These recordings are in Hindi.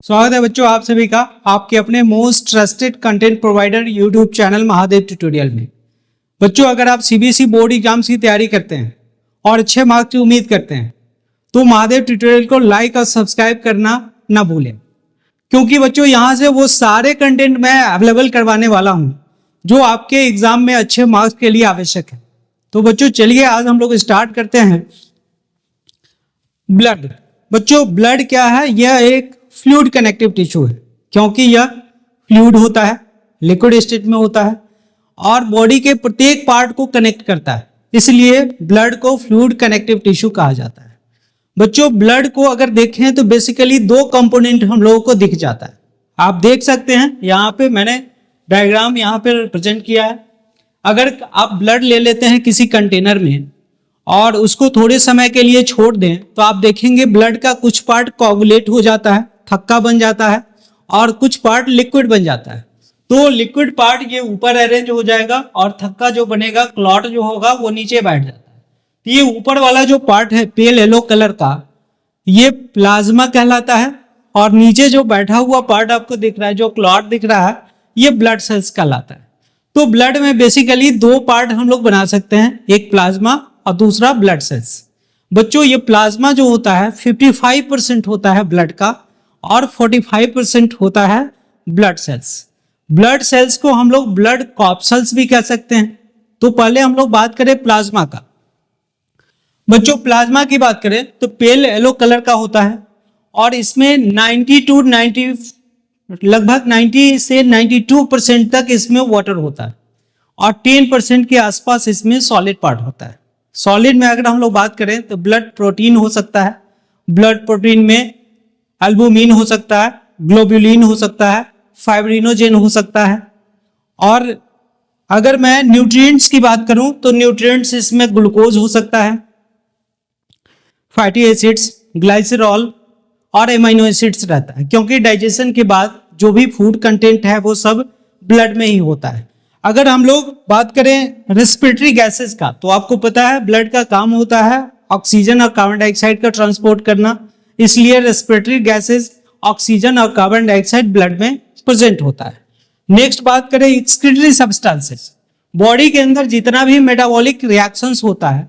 स्वागत है बच्चों आप सभी का आपके अपने most trusted content provider YouTube channel Mahadev tutorial में। बच्चों अगर आप सीबीएसई बोर्ड एग्जाम्स की तैयारी करते हैं और अच्छे मार्क्स की उम्मीद करते हैं तो महादेव ट्यूटोरियल को लाइक और सब्सक्राइब करना ना भूलें, क्योंकि बच्चों यहाँ से वो सारे कंटेंट मैं अवेलेबल करवाने वाला हूँ जो आपके एग्जाम में अच्छे मार्क्स के लिए आवश्यक है। तो बच्चों चलिए आज हम लोग स्टार्ट करते हैं। ब्लड। बच्चों ब्लड क्या है? यह एक फ्लूइड कनेक्टिव टिश्यू है, क्योंकि यह फ्लूइड होता है, लिक्विड स्टेट में होता है और बॉडी के प्रत्येक पार्ट को कनेक्ट करता है, इसलिए ब्लड को फ्लूइड कनेक्टिव टिश्यू कहा जाता है। बच्चों ब्लड को अगर देखें तो बेसिकली दो कंपोनेंट हम लोगों को दिख जाता है। आप देख सकते हैं यहाँ पे मैंने डायग्राम यहाँ पे प्रेजेंट किया है। अगर आप ब्लड ले लेते हैं किसी कंटेनर में और उसको थोड़े समय के लिए छोड़ दें तो आप देखेंगे ब्लड का कुछ पार्ट कोगुलेट हो जाता है, थक्का बन जाता है और कुछ पार्ट लिक्विड बन जाता है। तो लिक्विड पार्ट ये ऊपर अरेंज हो जाएगा और थक्का जो बनेगा, क्लॉट जो होगा वो नीचे बैठ जाता है। तो ये ऊपर वाला जो पार्ट है पेल येलो कलर का, ये प्लाज्मा कहलाता है और नीचे जो बैठा हुआ पार्ट आपको दिख रहा है, जो क्लॉट दिख रहा है, ये ब्लड सेल्स कहलाता है। तो ब्लड में बेसिकली दो पार्ट हम लोग बना सकते हैं, एक प्लाज्मा और दूसरा ब्लड सेल्स। बच्चों ये प्लाज्मा जो होता है 55% होता है ब्लड का और 45% होता है ब्लड सेल्स। ब्लड सेल्स को हम लोग ब्लड कॉर्पसल्स भी कह सकते हैं। तो पहले हम लोग बात करें प्लाज्मा का। बच्चों प्लाज्मा की बात करें तो पेल येलो कलर का होता है और इसमें 90 से 92% तक इसमें वाटर होता है और 10% के आसपास इसमें सॉलिड पार्ट होता है। सॉलिड में अगर हम लोग बात करें तो ब्लड प्रोटीन हो सकता है, ब्लड प्रोटीन में एल्बुमिन हो सकता है, ग्लोबुलिन हो सकता है, फाइब्रिनोजेन हो सकता है। और अगर मैं न्यूट्रिएंट्स की बात करूं तो न्यूट्रिएंट्स इसमें ग्लूकोज हो सकता है, फैटी एसिड्स, ग्लाइसरॉल और एमिनो एसिड्स रहता है, क्योंकि डाइजेशन के बाद जो भी फूड कंटेंट है वो सब ब्लड में ही होता है। अगर हम लोग बात करें रेस्पिरेटरी गैसेस का तो आपको पता है ब्लड का काम होता है ऑक्सीजन और कार्बन डाइऑक्साइड का ट्रांसपोर्ट करना, इसलिए रेस्पिरेटरी गैसेस ऑक्सीजन और कार्बन डाइऑक्साइड ब्लड में प्रेजेंट होता है। नेक्स्ट बात करें एक्सक्रीटरी सब्सटेंसेस। बॉडी के अंदर जितना भी मेटाबॉलिक रिएक्शंस होता है,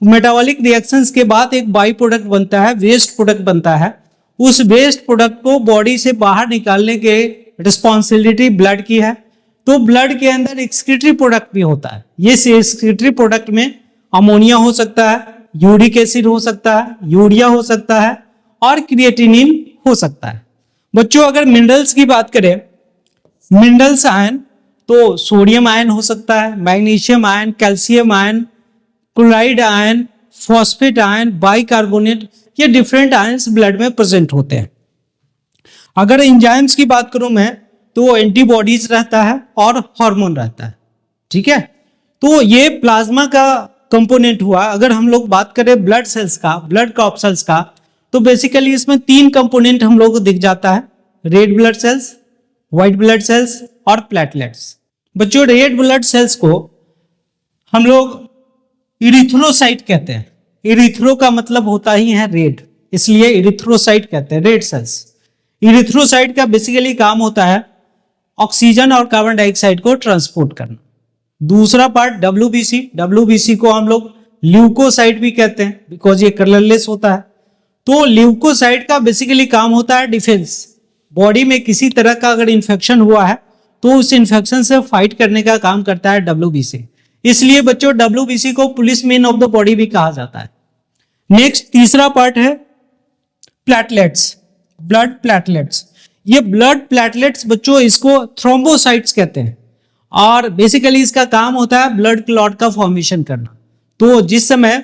मेटाबॉलिक रिएक्शंस के बाद एक बाई प्रोडक्ट बनता है, वेस्ट प्रोडक्ट बनता है। उस वेस्ट प्रोडक्ट को बॉडी से बाहर निकालने के रिस्पॉन्सिबिलिटी ब्लड की है। तो ब्लड के अंदर एक्सक्रीटरी प्रोडक्ट भी होता है। ये एक्सक्रीटरी प्रोडक्ट में अमोनिया हो सकता है, यूरिक एसिड हो सकता है, यूरिया हो सकता है और क्रिएटिनिन हो सकता है। बच्चों अगर मिनरल्स की बात करें, मिनरल्स आयन तो सोडियम आयन हो सकता है, magnesium ion, calcium ion, chloride ion, phosphate ion, bicarbonate, ये डिफरेंट आयन्स ब्लड में प्रेजेंट होते हैं। अगर एंजाइम्स की बात करूं मैं तो एंटीबॉडीज रहता है और हार्मोन रहता है। ठीक है, तो ये प्लाज्मा का कंपोनेंट हुआ। अगर हम लोग बात करें ब्लड सेल्स का, ब्लड कॉर्पसल्स का, तो बेसिकली इसमें तीन कंपोनेंट हम लोग को दिख जाता है, red blood cells, white blood cells और प्लेटलेट्स। बच्चों रेड ब्लड सेल्स को हम लोग इरिथ्रोसाइट कहते हैं। इरिथ्रो का मतलब होता ही है रेड, इसलिए इरिथ्रोसाइट कहते हैं, रेड सेल्स। इरिथ्रोसाइट का बेसिकली काम होता है ऑक्सीजन और कार्बन डाइऑक्साइड को ट्रांसपोर्ट करना। दूसरा पार्ट डब्ल्यूबीसी, डब्ल्यूबीसी को हम लोग ल्यूकोसाइट भी कहते हैं बिकॉज ये कलरलेस होता है। तो ल्यूकोसाइट का बेसिकली काम होता है डिफेंस। बॉडी में किसी तरह का अगर इंफेक्शन हुआ है तो उस इंफेक्शन से फाइट करने का काम करता है डब्ल्यूबीसी, इसलिए बच्चों डब्ल्यूबीसी को police man of the body भी कहा जाता है। नेक्स्ट तीसरा पार्ट है प्लेटलेट्स, ब्लड प्लेटलेट्स। ये ब्लड प्लेटलेट्स बच्चों इसको थ्रोम्बोसाइट्स कहते हैं और बेसिकली इसका काम होता है ब्लड क्लॉट का फॉर्मेशन करना। तो जिस समय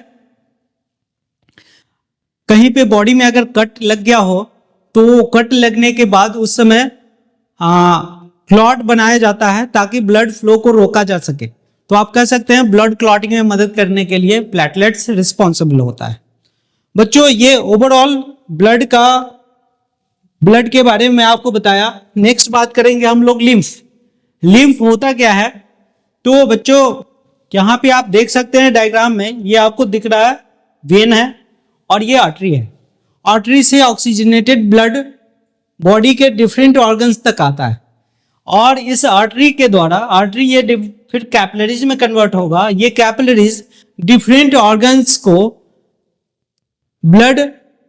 कहीं पे बॉडी में अगर कट लग गया हो तो कट लगने के बाद उस समय क्लॉट बनाया जाता है ताकि ब्लड फ्लो को रोका जा सके। तो आप कह सकते हैं ब्लड क्लॉटिंग में मदद करने के लिए प्लेटलेट्स रिस्पॉन्सिबल होता है। बच्चों ये ओवरऑल ब्लड के बारे में आपको बताया। नेक्स्ट बात करेंगे हम लोग लिम्फ। लिम्फ होता क्या है? तो बच्चों यहाँ पे आप देख सकते हैं डायग्राम में, ये आपको दिख रहा है वेन है और ये आर्टरी है। आर्टरी से ऑक्सीजनेटेड ब्लड बॉडी के डिफरेंट ऑर्गन्स तक आता है और इस आर्टरी के द्वारा, आर्टरी ये फिर कैपिलरीज में कन्वर्ट होगा, ये कैपिलरीज डिफरेंट ऑर्गन्स को ब्लड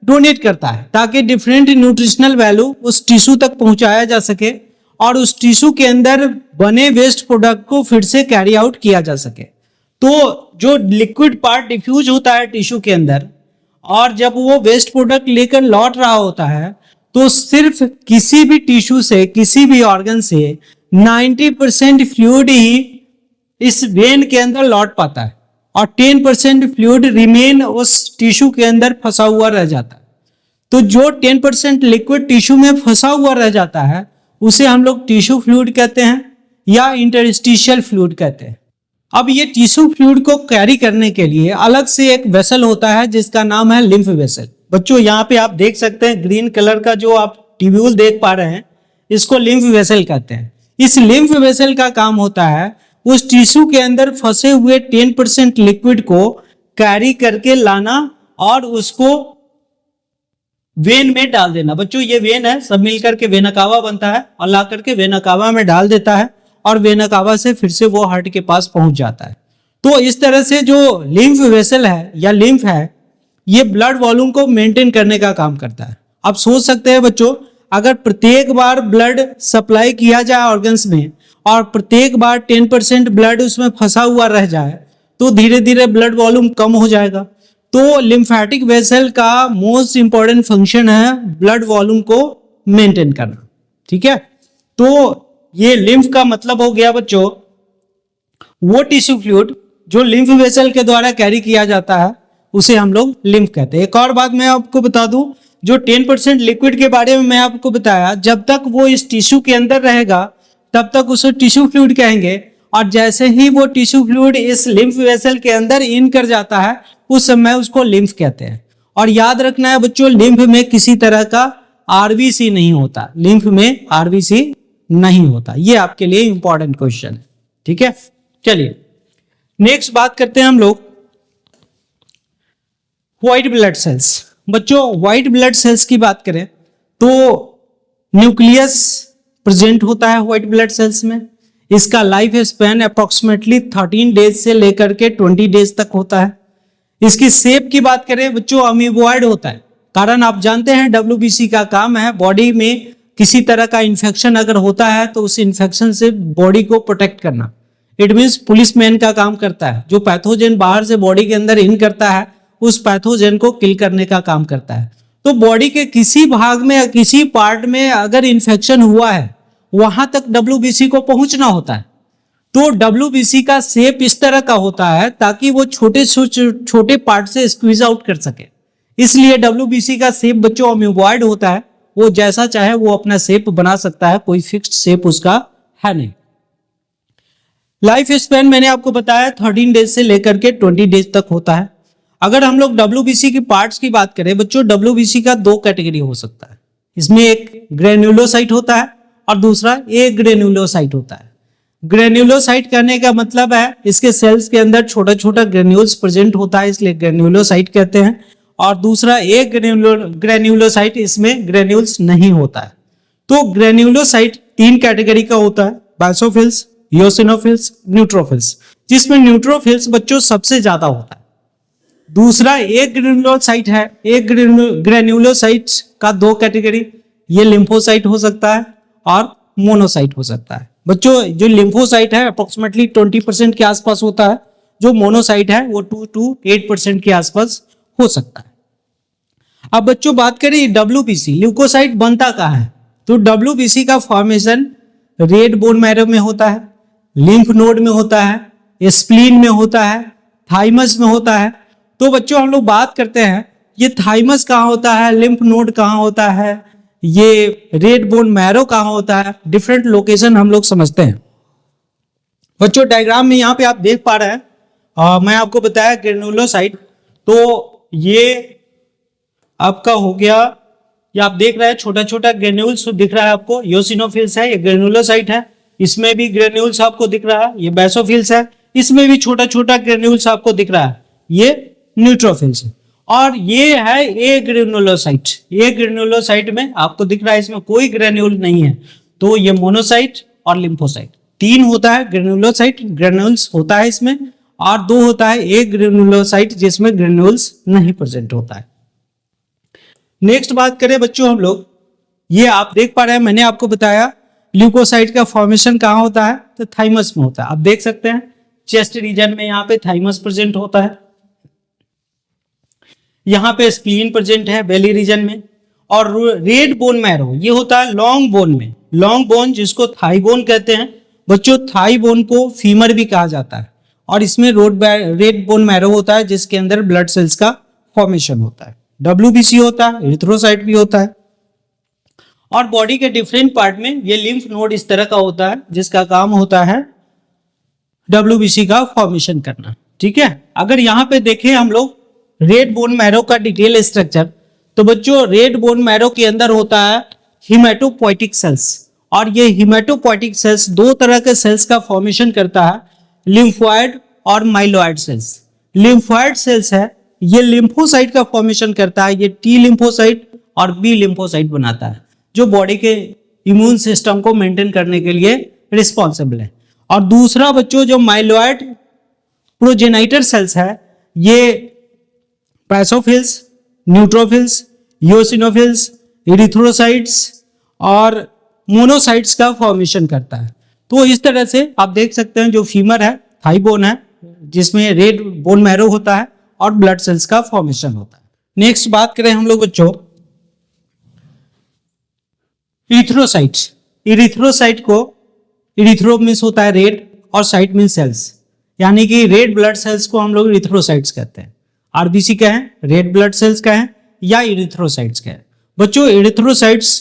डोनेट करता है ताकि डिफरेंट न्यूट्रिशनल वैल्यू उस टिश्यू तक पहुंचाया जा सके और उस टिश्यू के अंदर बने वेस्ट प्रोडक्ट को फिर से कैरी आउट किया जा सके। तो जो लिक्विड पार्ट डिफ्यूज होता है टिश्यू के अंदर और जब वो वेस्ट प्रोडक्ट लेकर लौट रहा होता है तो सिर्फ किसी भी टिश्यू से, किसी भी ऑर्गन से 90% फ्लूइड ही इस वेन के अंदर लौट पाता है और 10% फ्लूइड रिमेन उस टिश्यू के अंदर फंसा हुआ रह जाता है। तो जो 10% लिक्विड टिश्यू में फंसा हुआ रह जाता है उसे हम लोग टिश्यू फ्लूइड कहते हैं या इंटरस्टिशियल फ्लूइड कहते हैं। अब ये टिश्यू फ्लूइड को कैरी करने के लिए अलग से एक वेसल होता है जिसका नाम है लिम्फ वेसल। बच्चों यहाँ पे आप देख सकते हैं ग्रीन कलर का जो आप ट्यूब्यूल देख पा रहे हैं, इसको लिम्फ वेसल कहते हैं। इस लिम्फ वेसल का काम होता है उस टिश्यू के अंदर फंसे हुए 10% लिक्विड को कैरी करके लाना और उसको वेन में डाल देना। बच्चों ये वेन है, सब मिलकर के वेना कावा बनता है और ला करके वेना कावा में डाल देता है और वेना कावा से फिर से वो हार्ट के पास पहुंच जाता है। तो इस तरह से जो लिम्फ वेसल है या लिम्फ है ये ब्लड वॉल्यूम को मेंटेन करने का काम करता है। आप सोच सकते हैं बच्चों, अगर प्रत्येक बार ब्लड सप्लाई किया जाए ऑर्गन्स में और प्रत्येक बार 10% ब्लड उसमें फंसा हुआ रह जाए तो धीरे धीरे ब्लड वॉल्यूम कम हो जाएगा। तो लिम्फेटिक वेसल का मोस्ट इंपॉर्टेंट फंक्शन है ब्लड वॉल्यूम को मेंटेन करना। ठीक है, तो ये लिम्फ का मतलब हो गया बच्चों वो टिश्यू फ्लूइड जो लिम्फ वेसल के द्वारा कैरी किया जाता है उसे हम लोग लिम्फ कहते हैं। एक और बात मैं आपको बता दूं, जो 10% लिक्विड के बारे में मैं आपको बताया, जब तक वो इस टिश्यू के अंदर रहेगा तब तक उसे टिश्यू फ्लूइड कहेंगे और जैसे ही वो टिश्यू फ्लूइड इस लिम्फ वेसल के अंदर इन कर जाता है उस समय उसको लिम्फ कहते हैं। और याद रखना है बच्चों, लिम्फ में किसी तरह का आरबीसी नहीं होता, लिम्फ में आरबीसी नहीं होता। ये आपके लिए इंपॉर्टेंट क्वेश्चन है। ठीक है, चलिए नेक्स्ट बात करते हैं हम लोग व्हाइट ब्लड सेल्स। बच्चों व्हाइट ब्लड सेल्स की बात करें तो न्यूक्लियस प्रेजेंट होता है व्हाइट ब्लड सेल्स में। इसका लाइफ स्पैन अप्रोक्सीमेटली 13 डेज से लेकर के 20 डेज तक होता है। इसकी शेप की बात करें बच्चों अमीबॉइड होता है, कारण आप जानते हैं डब्ल्यूबीसी का काम है बॉडी में किसी तरह का इन्फेक्शन अगर होता है तो उस इन्फेक्शन से बॉडी को प्रोटेक्ट करना। इट मीन्स पुलिसमैन का काम करता है, जो पैथोजन बाहर से बॉडी के अंदर इन करता है उस पैथोजन को किल करने का काम करता है। तो बॉडी के किसी भाग में या किसी पार्ट में अगर इन्फेक्शन हुआ है वहां तक डब्ल्यूबीसी को पहुंचना होता है। तो डब्ल्यूबीसी का शेप इस तरह का होता है ताकि वो छोटे छोटे पार्ट से स्क्वीज आउट कर सके। इसलिए डब्ल्यूबीसी का शेप बच्चों अमीबॉइड होता है, वो जैसा चाहे वो अपना शेप बना सकता है, कोई फिक्स्ड शेप उसका है नहीं। लाइफ स्पैन मैंने आपको बताया 13 डेज से लेकर के 20 डेज तक होता है। अगर हम लोग डब्ल्यूबीसी की पार्ट्स की बात करें बच्चों, डब्ल्यूबीसी का 2 कैटेगरी हो सकता है। इसमें एक ग्रेन्युलोसाइट होता है और दूसरा ए ग्रेन्युलोसाइट होता है। ग्रेन्युलोसाइट कहने का मतलब है इसके सेल्स के अंदर छोटा छोटा ग्रेन्यूल्स प्रेजेंट होता है, इसलिए ग्रेन्युलोसाइट कहते हैं। और दूसरा ए ग्रेन्युलोसाइट, इसमें ग्रेन्यूल्स नहीं होता है। तो ग्रेन्युलोसाइट 3 कैटेगरी का होता है, बासोफिल्स, योसिनोफिल्स, न्यूट्रोफिल्स, जिसमें न्यूट्रोफिल्स बच्चों सबसे ज्यादा होता है। दूसरा एक ग्रेन्युलोसाइट है। एक ग्रेन्युलोसाइट का 2 कैटेगरी, ये लिम्फोसाइट हो सकता है और मोनोसाइट हो सकता है। बच्चों जो लिम्फोसाइट है अप्रोक्सीमेटली 20% के आसपास होता है, जो मोनोसाइट है वो 2 to 8% के आसपास हो सकता है। अब बच्चों बात करें डब्ल्यूबीसी, ल्यूकोसाइट बनता कहाँ है? तो डब्ल्यूबीसी का फॉर्मेशन रेड बोन मैरो में होता है, लिम्फ नोड में होता है, स्प्लीन में होता है, थाइमस में होता है। तो बच्चों हम लोग बात करते हैं ये थाइमस कहाँ होता है, लिम्फ नोड कहाँ होता है, ये रेड बोन मैरो कहाँ होता है, डिफरेंट लोकेशन हम लोग समझते हैं। बच्चों डायग्राम में यहाँ पे आप देख पा रहे हैं, मैं आपको बताया ग्रेन्युलोसाइट, तो ये आपका हो गया, ये आप देख रहे हैं छोटा छोटा ग्रेन्यूल्स दिख रहा है आपको, योसिनोफिल्स है, ये ग्रेन्युलोसाइट है। इसमें भी ग्रेन्यूल्स आपको दिख रहा है, ये बेसोफिल्स है। इसमें भी छोटा छोटा ग्रेन्यूल्स आपको दिख रहा है, ये न्यूट्रोफिल्स है। और ये है ए ग्रेनुलोसाइट। ए ग्रेनुलोसाइट में आपको दिख रहा है इसमें कोई ग्रेन्यूल नहीं है, तो ये मोनोसाइट और लिम्फोसाइट तीन होता है। ग्रेनुलोसाइट ग्रेन्यूल्स होता है इसमें, और दो होता है ए ग्रेनुलोसाइट जिसमें ग्रेन्यूल्स नहीं प्रेजेंट होता है। नेक्स्ट बात करें बच्चों हम लोग, ये आप देख पा रहे हैं मैंने आपको बताया ल्यूकोसाइट का फॉर्मेशन कहाँ होता है, तो थाइमस में होता है। आप देख सकते हैं चेस्ट रीजन में यहाँ पे थाइमस प्रेजेंट होता है, यहाँ पे स्प्लीन प्रेजेंट है बेली रीजन में। और रेड बोन मैरो ये होता है लॉन्ग बोन में, लॉन्ग बोन जिसको थाई बोन कहते हैं बच्चों। थाई बोन को फीमर भी कहा जाता है, और इसमें रेड बोन मैरो होता है जिसके अंदर ब्लड सेल्स का फॉर्मेशन होता है। WBC होता है, एरिथ्रोसाइट भी होता है। और बॉडी के डिफरेंट पार्ट में ये लिम्फ नोड इस तरह का होता है जिसका काम होता है WBC का फॉर्मेशन करना, ठीक है। अगर यहाँ पे देखें हम लोग रेड बोन मैरो का डिटेल स्ट्रक्चर, तो बच्चों रेड बोन मैरो के अंदर होता है हिमेटोपोइटिक सेल्स, और ये हिमेटोपोइटिक सेल्स दो तरह के सेल्स का फॉर्मेशन करता है, लिम्फोइड और माइलोइड सेल्स। लिम्फोइड सेल्स है ये लिम्फोसाइट का फॉर्मेशन करता है, ये T लिम्फोसाइट और B लिम्फोसाइट बनाता है जो बॉडी के इम्यून सिस्टम को मेंटेन करने के लिए रिस्पॉन्सिबल है। और दूसरा बच्चों जो माइलोइड प्रोजेनाइटर सेल्स है ये पैसोफिल्स, न्यूट्रोफिल्स, यूसिनोफिल्स, इरिथ्रोसाइट्स और मोनोसाइट्स का फॉर्मेशन करता है। तो इस तरह से आप देख सकते हैं जो फीमर है थाई बोन है जिसमें रेड बोन मैरो होता है और ब्लड सेल्स का फॉर्मेशन होता है। नेक्स्ट बात करें हम लोग बच्चों इरिथ्रोसाइट्स। इरिथ्रोसाइट को इरिथ्रो मीन्स होता है रेड और साइट मीन्स सेल्स, यानी कि रेड ब्लड सेल्स को हम लोग इरिथ्रोसाइट्स कहते हैं। RBC क्या है, रेड ब्लड सेल्स का है या इरिथ्रोसाइट्स का है। बच्चों इरिथ्रोसाइट्स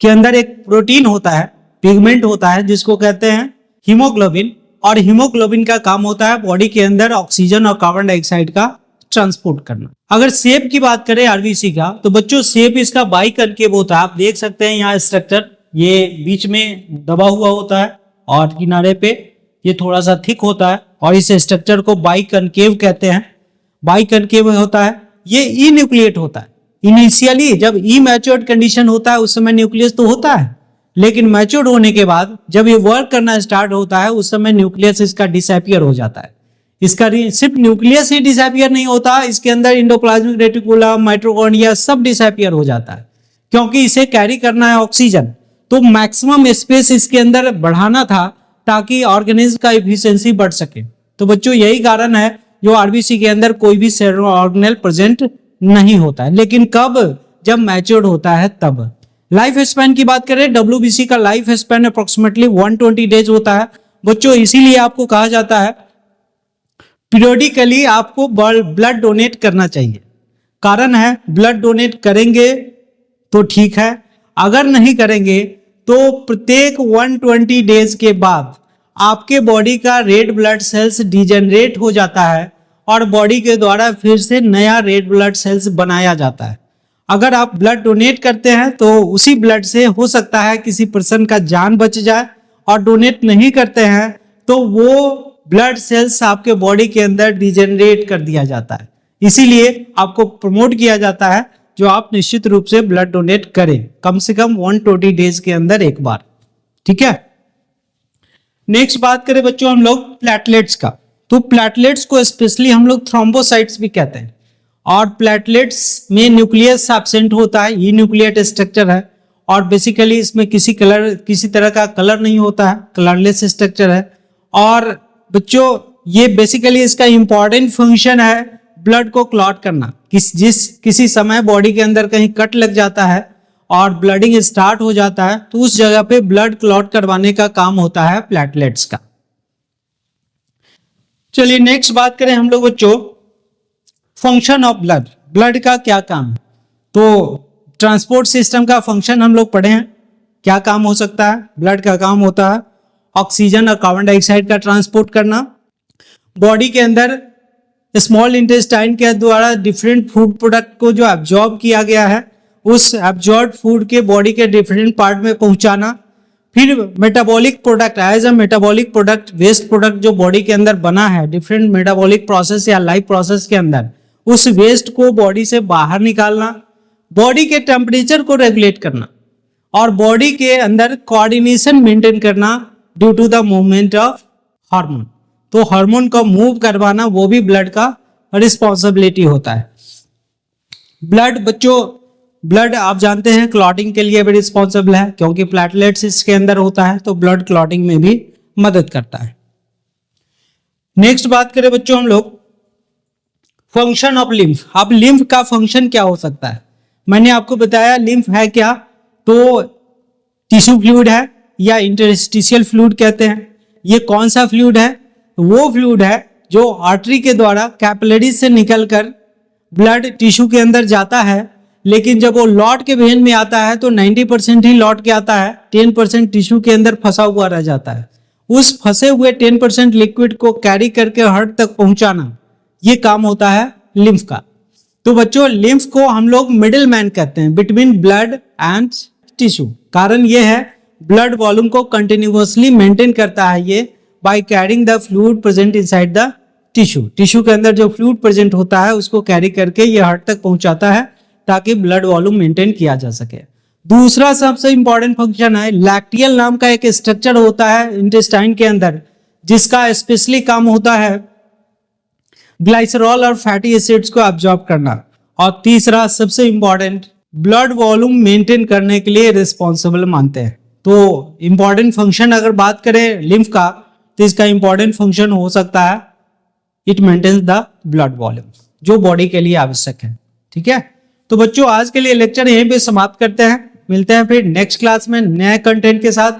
के अंदर एक प्रोटीन होता है, पिगमेंट होता है जिसको कहते हैं हीमोग्लोबिन, और हीमोग्लोबिन का काम होता है बॉडी के अंदर ऑक्सीजन और कार्बन डाइऑक्साइड का ट्रांसपोर्ट करना। अगर शेप की बात करें RBC का, तो बच्चों शेप इसका बाई कनकेव होता है। आप देख सकते हैं यहाँ स्ट्रक्चर ये बीच में दबा हुआ होता है और किनारे पे ये थोड़ा सा थिक होता है, और इस स्ट्रक्चर को बाई कनकेव कहते हैं। बाई कनकेव होता है, ये ई न्यूक्लिएट होता है। इनिशियली जब इमैच्योर्ड कंडीशन होता है उस समय न्यूक्लियस तो होता है, लेकिन मैच्योर्ड होने के बाद जब ये वर्क करना स्टार्ट होता है उस समय न्यूक्लियस इसका डिसअपियर हो जाता है। इसका सिर्फ न्यूक्लियस ही डिसअपियर नहीं होता, इसके अंदर इंडोप्लाज्मिक रेटिकुलम, माइटोकॉन्ड्रिया सब डिसअपियर हो जाता है, क्योंकि इसे कैरी करना है ऑक्सीजन। तो मैक्सिमम स्पेस इसके अंदर बढ़ाना था ताकि ऑर्गेनिज्म का एफिशिएंसी बढ़ सके। तो बच्चों यही कारण है जो RBC के अंदर कोई भी सेलुलर ऑर्गेनेल प्रेजेंट नहीं होता है, लेकिन कब, जब मैच्योर्ड होता है तब। लाइफ स्पैन की बात करें, WBC का लाइफ स्पैन अप्रोक्सीमेटली 120 डेज होता है बच्चों। इसीलिए आपको कहा जाता है पीरियडिकली आपको ब्लड डोनेट करना चाहिए। कारण है ब्लड डोनेट करेंगे तो ठीक है, अगर नहीं करेंगे तो प्रत्येक 120 डेज के बाद आपके बॉडी का रेड ब्लड सेल्स डिजेनरेट हो जाता है और बॉडी के द्वारा फिर से नया रेड ब्लड सेल्स बनाया जाता है। अगर आप ब्लड डोनेट करते हैं तो उसी ब्लड से हो सकता है किसी पर्सन का जान बच जाए, और डोनेट नहीं करते हैं तो वो ब्लड सेल्स आपके बॉडी के अंदर डिजेनरेट कर दिया जाता है। इसीलिए आपको प्रमोट किया जाता है जो आप निश्चित रूप से ब्लड डोनेट करें कम से कम 120 डेज के अंदर एक बार, ठीक है। नेक्स्ट बात करें बच्चों हम लोग प्लेटलेट्स का, तो प्लेटलेट्स को स्पेशली हम लोग थ्रोम्बोसाइट्स भी कहते हैं। और प्लेटलेट्स में न्यूक्लियस एब्सेंट होता है, ये न्यूक्लिएट स्ट्रक्चर है, और बेसिकली इसमें किसी तरह का कलर नहीं होता है, कलरलेस स्ट्रक्चर है। और बच्चों ये बेसिकली इसका इंपॉर्टेंट फंक्शन है ब्लड को क्लॉट करना। किसी समय बॉडी के अंदर कहीं कट लग जाता है और ब्लडिंग स्टार्ट हो जाता है, तो उस जगह पे ब्लड क्लॉट करवाने का काम होता है प्लेटलेट्स का। चलिए नेक्स्ट बात करें हम लोग बच्चों फंक्शन ऑफ ब्लड। ब्लड का क्या काम है, तो ट्रांसपोर्ट सिस्टम का फंक्शन हम लोग पढ़े हैं। क्या काम हो सकता है, ब्लड का काम होता है ऑक्सीजन और कार्बन डाइऑक्साइड का ट्रांसपोर्ट करना। बॉडी के अंदर स्मॉल इंटेस्टाइन के द्वारा डिफरेंट फूड प्रोडक्ट को जो एब्जॉर्ब किया गया है उस एब्जॉर्ब फूड के बॉडी के डिफरेंट पार्ट में पहुंचाना। फिर metabolic product, as a metabolic product, waste product जो बॉडी के अंदर बना है डिफरेंट मेटाबॉलिक प्रोसेस या लाइफ प्रोसेस के अंदर, उस वेस्ट को बॉडी से बाहर निकालना, बॉडी के टेम्परेचर को रेगुलेट करना और बॉडी के अंदर कोऑर्डिनेशन मेंटेन करना due to the movement of hormone. तो हार्मोन को मूव करवाना वो भी ब्लड का रिस्पॉन्सिबिलिटी होता है। ब्लड बच्चों, ब्लड आप जानते हैं क्लॉटिंग के लिए भी रिस्पॉन्सिबल है, क्योंकि प्लेटलेट्स इसके अंदर होता है, तो ब्लड क्लॉटिंग में भी मदद करता है। नेक्स्ट बात करें बच्चों हम लोग फंक्शन ऑफ लिम्फ। अब लिम्फ का फंक्शन क्या हो सकता है? मैंने आपको बताया लिम्फ है क्या, तो टिश्यू फ्लूइड है या इंटरस्टिशियल फ्लूइड कहते हैं। ये कौन सा फ्लूइड है? वो फ्लूइड है जो आर्टरी के द्वारा कैपिलरीज से निकलकर ब्लड टिश्यू के अंदर जाता है, लेकिन जब वो लौट के वेन में आता है तो 90% ही लौट के आता है, 10% टिश्यू के अंदर फंसा हुआ रह जाता है। उस फंसे हुए 10% लिक्विड को कैरी करके हार्ट तक पहुंचाना, ये काम होता है लिम्फ का। तो बच्चों लिम्फ को हम लोग मिडिल मैन कहते हैं बिटवीन ब्लड एंड टिश्यू। कारण ये है ब्लड वॉल्यूम को कंटिन्यूअसली मेंटेन करता है ये by carrying the fluid present inside the tissue. Tissue के अंदर जो फ्लूइड प्रेजेंट होता है उसको कैरी करके ये हार्ट तक पहुंचाता है ताकि ब्लड वॉल्यूम मेंटेन किया जा सके। दूसरा सबसे इंपॉर्टेंट फंक्शन है लैक्टियल नाम का एक स्ट्रक्चर होता है इंटेस्टाइन के अंदर, जिसका स्पेशली काम होता है ग्लाइसरॉल और फैटी एसिड्स को एब्जॉर्ब करना। और तीसरा सबसे इंपॉर्टेंट ब्लड वॉल्यूम मेंटेन करने के लिए रिस्पॉन्सिबल मानते हैं। तो इंपॉर्टेंट फंक्शन अगर बात करें लिम्फ का, तो इसका इंपॉर्टेंट फंक्शन हो सकता है it maintains the blood volume, जो बॉडी के लिए आवश्यक है। ठीक है, तो बच्चों आज के लिए लेक्चर यहीं पे समाप्त करते हैं। मिलते हैं फिर नेक्स्ट क्लास में नए कंटेंट के साथ।